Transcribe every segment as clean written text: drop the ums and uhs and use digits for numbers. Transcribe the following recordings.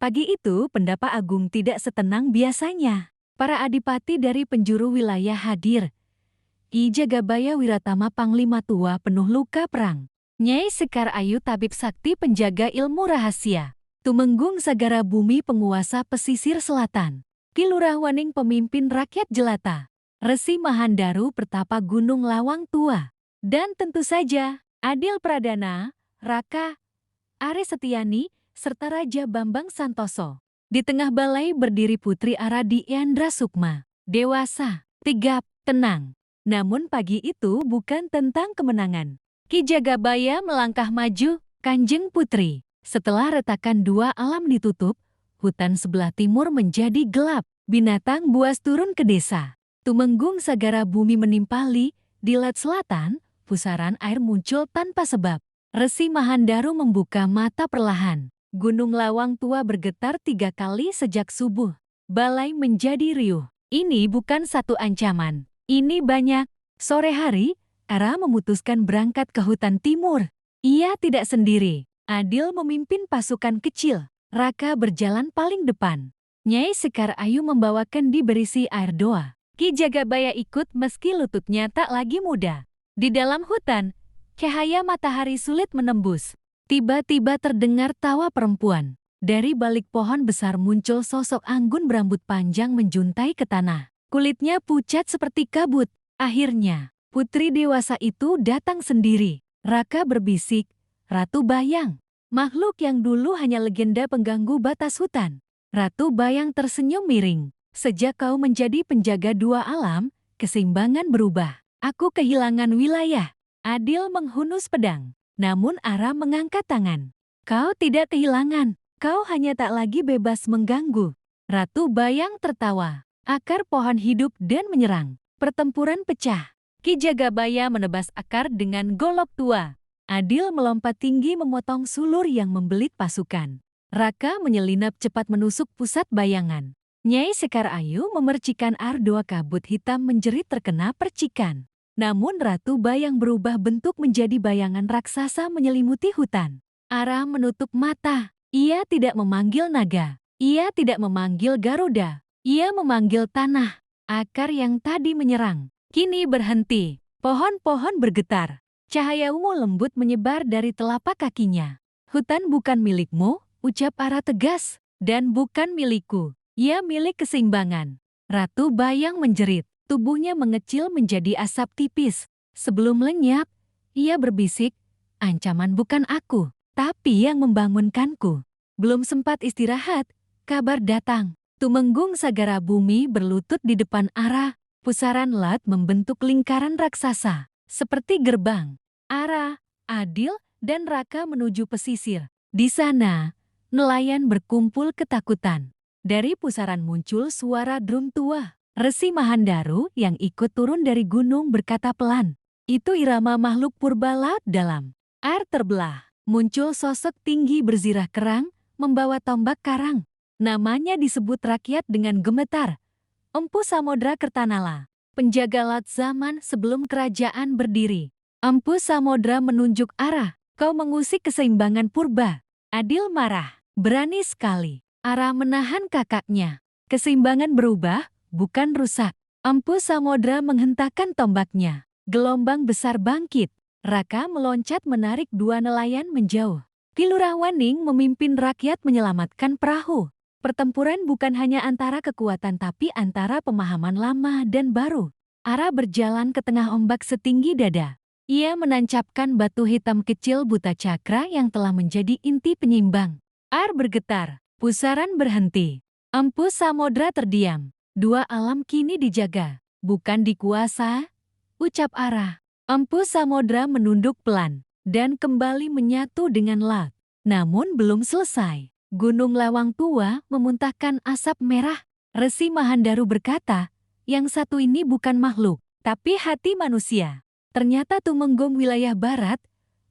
Pagi itu, Pendapa Agung tidak setenang biasanya. Para adipati dari penjuru wilayah hadir. Ki Jagabaya Wiratama Panglima Tua penuh luka perang. Nyai Sekar Ayu Tabib Sakti penjaga ilmu rahasia. Tumenggung Sagara Bumi penguasa pesisir selatan. Ki Lurah Waning pemimpin rakyat jelata. Resi Mahandaru Pertapa Gunung Lawang Tua. Dan tentu saja, Adil Pradana, Raka, Are Setiani, serta Raja Bambang Santoso. Di tengah balai berdiri Putri Aradi Yandra Sukma. Dewasa, tegap, tenang. Namun pagi itu bukan tentang kemenangan. Ki Jagabaya melangkah maju, Kanjeng Putri. Setelah retakan dua alam ditutup, hutan sebelah timur menjadi gelap. Binatang buas turun ke desa. Tumenggung Sagara Bumi menimpali, di Lat Selatan, pusaran air muncul tanpa sebab. Resi Mahandaru membuka mata perlahan. Gunung Lawang Tua bergetar 3 kali sejak subuh. Balai menjadi riuh. Ini bukan satu ancaman. Ini banyak. Sore hari, Ara memutuskan berangkat ke hutan timur. Ia tidak sendiri. Adil memimpin pasukan kecil. Raka berjalan paling depan. Nyai Sekar Ayu membawakan di berisi air doa. Ki Jagabaya ikut meski lututnya tak lagi muda. Di dalam hutan, cahaya matahari sulit menembus. Tiba-tiba terdengar tawa perempuan. Dari balik pohon besar muncul sosok anggun berambut panjang menjuntai ke tanah. Kulitnya pucat seperti kabut. Akhirnya, putri dewasa itu datang sendiri. Raka berbisik, Ratu Bayang. Makhluk yang dulu hanya legenda pengganggu batas hutan. Ratu Bayang tersenyum miring. Sejak kau menjadi penjaga dua alam, keseimbangan berubah. Aku kehilangan wilayah. Adil menghunus pedang. Namun Ara mengangkat tangan. Kau tidak kehilangan. Kau hanya tak lagi bebas mengganggu. Ratu Bayang tertawa. Akar pohon hidup dan menyerang. Pertempuran pecah. Ki Jagabaya menebas akar dengan golok tua. Adil melompat tinggi memotong sulur yang membelit pasukan. Raka menyelinap cepat menusuk pusat bayangan. Nyai Sekar Ayu memercikan ardoa kabut hitam menjerit terkena percikan. Namun Ratu Bayang berubah bentuk menjadi bayangan raksasa menyelimuti hutan. Ara menutup mata. Ia tidak memanggil naga. Ia tidak memanggil Garuda. Ia memanggil tanah. Akar yang tadi menyerang, kini berhenti. Pohon-pohon bergetar. Cahaya ungu lembut menyebar dari telapak kakinya. Hutan bukan milikmu, ucap Ara tegas. Dan bukan milikku. Ia milik keseimbangan. Ratu Bayang menjerit. Tubuhnya mengecil menjadi asap tipis. Sebelum lenyap, ia berbisik, ancaman bukan aku, tapi yang membangunkanku. Belum sempat istirahat, kabar datang. Tumenggung Sagara Bumi berlutut di depan Ara. Pusaran Lat membentuk lingkaran raksasa, seperti gerbang. Ara, Adil, dan Raka menuju pesisir. Di sana, nelayan berkumpul ketakutan. Dari pusaran muncul suara drum tua. Resi Mahandaru yang ikut turun dari gunung berkata pelan. Itu irama makhluk purba laut dalam. Air terbelah. Muncul sosok tinggi berzirah kerang, membawa tombak karang. Namanya disebut rakyat dengan gemetar. Empu Samodra Kertanala. Penjaga laut zaman sebelum kerajaan berdiri. Empu Samodra menunjuk arah. Kau mengusik keseimbangan purba. Adil marah. Berani sekali. Ara menahan kakaknya. Keseimbangan berubah, bukan rusak. Empu Samodra menghentakkan tombaknya. Gelombang besar bangkit. Raka meloncat menarik dua nelayan menjauh. Ki Lurah Waning memimpin rakyat menyelamatkan perahu. Pertempuran bukan hanya antara kekuatan tapi antara pemahaman lama dan baru. Ara berjalan ke tengah ombak setinggi dada. Ia menancapkan batu hitam kecil buta cakra yang telah menjadi inti penyimbang. Air bergetar. Pusaran berhenti. Empu Samodra terdiam. Dua alam kini dijaga, bukan dikuasa, ucap Ara. Empu Samodra menunduk pelan, dan kembali menyatu dengan laut. Namun belum selesai. Gunung Lawang Tua memuntahkan asap merah. Resi Mahandaru berkata, yang satu ini bukan makhluk, tapi hati manusia. Ternyata Tumenggung wilayah barat,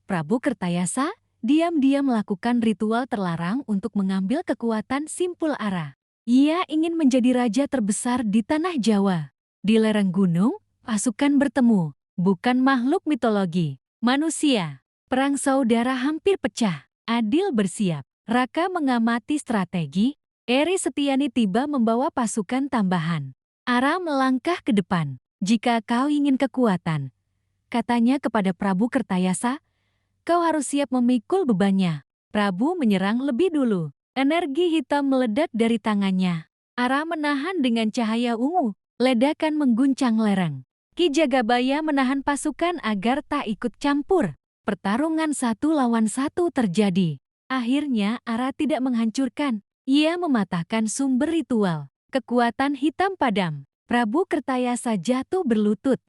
Prabu Kertayasa, diam-diam melakukan ritual terlarang untuk mengambil kekuatan simpul Ara. Ia ingin menjadi raja terbesar di tanah Jawa. Di lereng gunung, pasukan bertemu. Bukan makhluk mitologi, manusia. Perang saudara hampir pecah. Adil bersiap. Raka mengamati strategi. Eri Setiani tiba membawa pasukan tambahan. Ara melangkah ke depan. Jika kau ingin kekuatan, katanya kepada Prabu Kertayasa, kau harus siap memikul bebannya. Prabu menyerang lebih dulu. Energi hitam meledak dari tangannya. Ara menahan dengan cahaya ungu. Ledakan mengguncang lereng. Ki Jagabaya menahan pasukan agar tak ikut campur. Pertarungan 1 lawan 1 terjadi. Akhirnya Ara tidak menghancurkan. Ia mematahkan sumber ritual. Kekuatan hitam padam. Prabu Kertayasa jatuh berlutut.